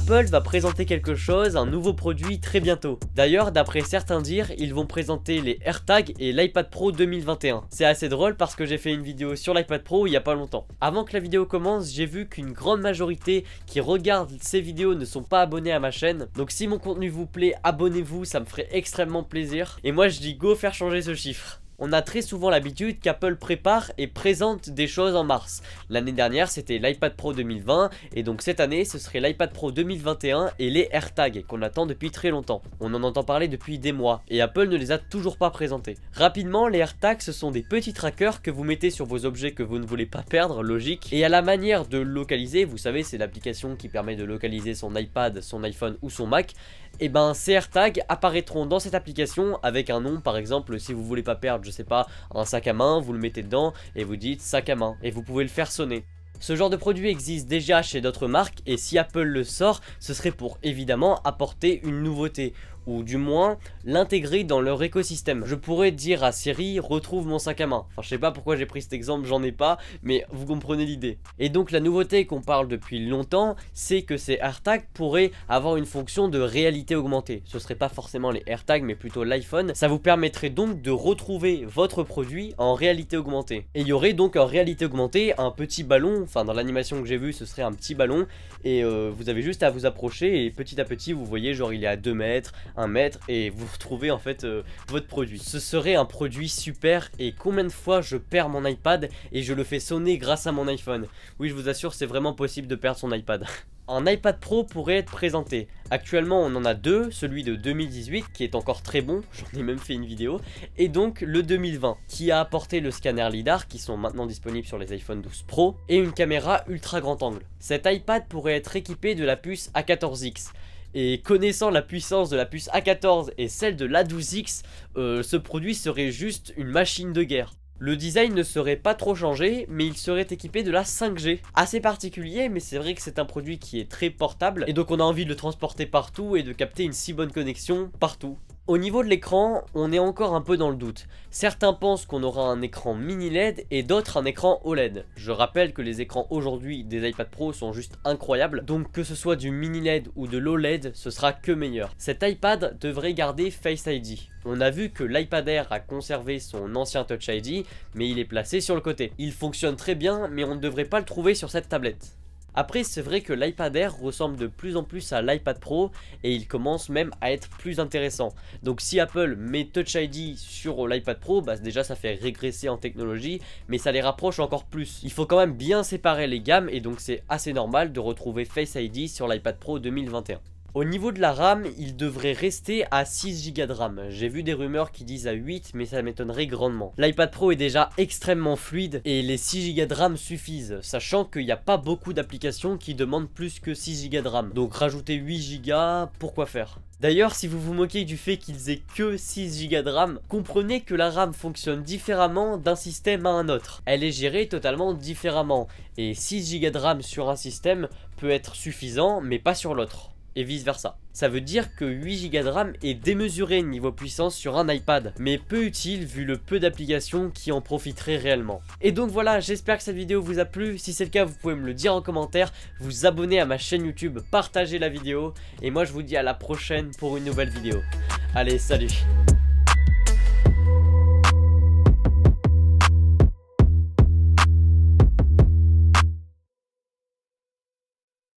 Apple va présenter quelque chose, un nouveau produit très bientôt. D'ailleurs, d'après certains dires, ils vont présenter les AirTags et l'iPad Pro 2021. C'est assez drôle parce que j'ai fait une vidéo sur l'iPad Pro il y a pas longtemps. Avant que la vidéo commence, j'ai vu qu'une grande majorité qui regardent ces vidéos ne sont pas abonnés à ma chaîne. Donc si mon contenu vous plaît, abonnez-vous, ça me ferait extrêmement plaisir. Et moi je dis go faire changer ce chiffre. On a très souvent l'habitude qu'Apple prépare et présente des choses en mars. L'année dernière c'était l'iPad Pro 2020 et donc cette année ce serait l'iPad Pro 2021 et les AirTags qu'on attend depuis très longtemps. On en entend parler depuis des mois et Apple ne les a toujours pas présentés. Rapidement, les AirTags ce sont des petits trackers que vous mettez sur vos objets que vous ne voulez pas perdre, logique. Et à la manière de localiser, vous savez c'est l'application qui permet de localiser son iPad, son iPhone ou son Mac. Et ben ces AirTags apparaîtront dans cette application avec un nom, par exemple si vous voulez pas perdre, je sais pas, un sac à main, vous le mettez dedans et vous dites sac à main et vous pouvez le faire sonner. Ce genre de produit existe déjà chez d'autres marques et si Apple le sort, ce serait pour évidemment apporter une nouveauté ou du moins l'intégrer dans leur écosystème. Je pourrais dire à Siri retrouve mon sac à main. Enfin je sais pas pourquoi j'ai pris cet exemple, j'en ai pas, mais vous comprenez l'idée. Et donc la nouveauté qu'on parle depuis longtemps, c'est que ces AirTags pourraient avoir une fonction de réalité augmentée. Ce serait pas forcément les AirTags mais plutôt l'iPhone. Ça vous permettrait donc de retrouver votre produit en réalité augmentée. Et il y aurait donc en réalité augmentée un petit ballon, enfin dans l'animation que j'ai vue ce serait un petit ballon et vous avez juste à vous approcher et petit à petit vous voyez genre il est à 2 mètres, 1 mètre et vous retrouvez en fait votre produit. Ce serait un produit super et combien de fois je perds mon iPad et je le fais sonner grâce à mon iPhone. Oui je vous assure c'est vraiment possible de perdre son iPad. Un iPad Pro pourrait être présenté. Actuellement on en a deux, celui de 2018 qui est encore très bon, j'en ai même fait une vidéo, et donc le 2020 qui a apporté le scanner LiDAR qui sont maintenant disponibles sur les iPhone 12 Pro et une caméra ultra grand angle. Cet iPad pourrait être équipé de la puce A14X. Et connaissant la puissance de la puce A14 et celle de l'A12X, ce produit serait juste une machine de guerre. Le design ne serait pas trop changé, mais il serait équipé de la 5G. Assez particulier, mais c'est vrai que c'est un produit qui est très portable, et donc on a envie de le transporter partout et de capter une si bonne connexion partout. Au niveau de l'écran, on est encore un peu dans le doute. Certains pensent qu'on aura un écran mini LED et d'autres un écran OLED. Je rappelle que les écrans aujourd'hui des iPad Pro sont juste incroyables, donc que ce soit du mini LED ou de l'OLED, ce sera que meilleur. Cet iPad devrait garder Face ID. On a vu que l'iPad Air a conservé son ancien Touch ID, mais il est placé sur le côté. Il fonctionne très bien, mais on ne devrait pas le trouver sur cette tablette. Après c'est vrai que l'iPad Air ressemble de plus en plus à l'iPad Pro et il commence même à être plus intéressant. Donc si Apple met Touch ID sur l'iPad Pro, bah déjà ça fait régresser en technologie mais ça les rapproche encore plus. Il faut quand même bien séparer les gammes et donc c'est assez normal de retrouver Face ID sur l'iPad Pro 2021. Au niveau de la RAM, il devrait rester à 6 Go de RAM. J'ai vu des rumeurs qui disent à 8, mais ça m'étonnerait grandement. L'iPad Pro est déjà extrêmement fluide et les 6 Go de RAM suffisent, sachant qu'il n'y a pas beaucoup d'applications qui demandent plus que 6 Go de RAM. Donc rajouter 8 Go, pourquoi faire ? D'ailleurs, si vous vous moquez du fait qu'ils aient que 6 Go de RAM, comprenez que la RAM fonctionne différemment d'un système à un autre. Elle est gérée totalement différemment, et 6 Go de RAM sur un système peut être suffisant, mais pas sur l'autre. Et vice versa. Ça veut dire que 8 Go de RAM est démesuré niveau puissance sur un iPad, mais peu utile vu le peu d'applications qui en profiteraient réellement. Et donc voilà, j'espère que cette vidéo vous a plu. Si c'est le cas, vous pouvez me le dire en commentaire, vous abonner à ma chaîne YouTube, partager la vidéo, et moi je vous dis à la prochaine pour une nouvelle vidéo. Allez, salut!